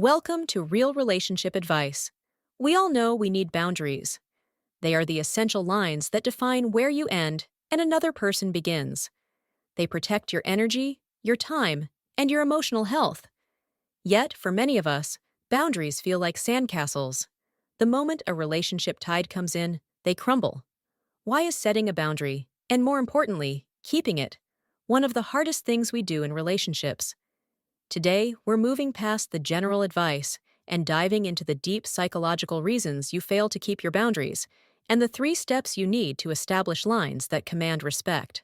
Welcome to Real Relationship Advice. We all know we need boundaries. They are the essential lines that define where you end and another person begins. They protect your energy, your time, and your emotional health. Yet, for many of us, boundaries feel like sandcastles. The moment a relationship tide comes in, they crumble. Why is setting a boundary, and more importantly, keeping it, one of the hardest things we do in relationships? Today, we're moving past the general advice and diving into the deep psychological reasons you fail to keep your boundaries and the 3 steps you need to establish lines that command respect.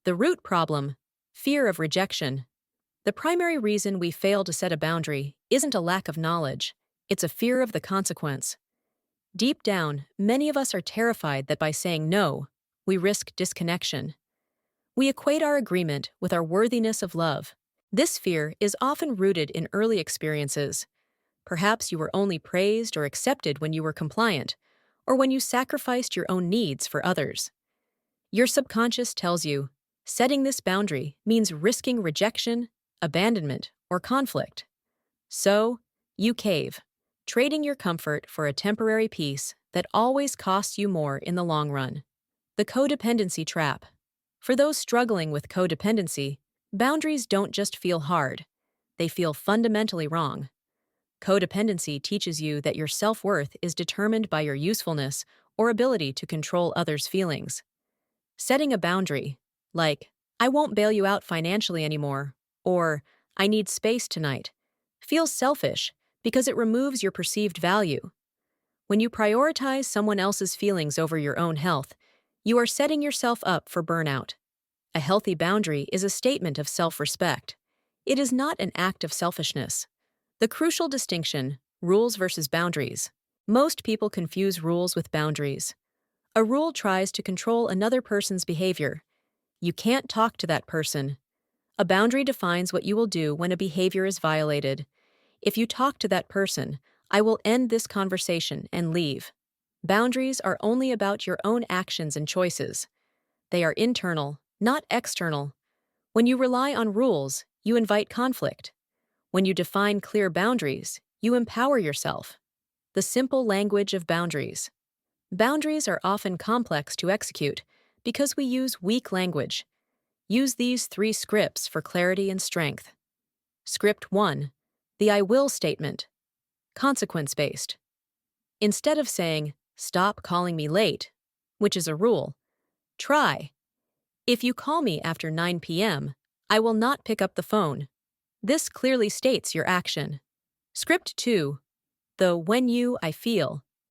The root problem: fear of rejection. The primary reason we fail to set a boundary isn't a lack of knowledge, it's a fear of the consequence. Deep down, many of us are terrified that by saying no, we risk disconnection. We equate our agreement with our worthiness of love. This fear is often rooted in early experiences. Perhaps you were only praised or accepted when you were compliant, or when you sacrificed your own needs for others. Your subconscious tells you, setting this boundary means risking rejection, abandonment, or conflict. So, you cave, trading your comfort for a temporary peace that always costs you more in the long run. The codependency trap. For those struggling with codependency, boundaries don't just feel hard, they feel fundamentally wrong. Codependency teaches you that your self-worth is determined by your usefulness or ability to control others' feelings. Setting a boundary, like, I won't bail you out financially anymore, or I need space tonight, feels selfish because it removes your perceived value. When you prioritize someone else's feelings over your own health, you are setting yourself up for burnout. A healthy boundary is a statement of self-respect. It is not an act of selfishness. The crucial distinction: rules versus boundaries. Most people confuse rules with boundaries. A rule tries to control another person's behavior. You can't talk to that person. A boundary defines what you will do when a behavior is violated. If you talk to that person, I will end this conversation and leave. Boundaries are only about your own actions and choices. They are internal, not external. When you rely on rules, you invite conflict. When you define clear boundaries, you empower yourself. The simple language of boundaries. Boundaries are often complex to execute because we use weak language. Use these 3 scripts for clarity and strength. Script 1. The I will statement. Consequence-based. Instead of saying, stop calling me late, which is a rule, try, if you call me after 9 p.m., I will not pick up the phone. This clearly states your action. Script 2. The when you, I feel,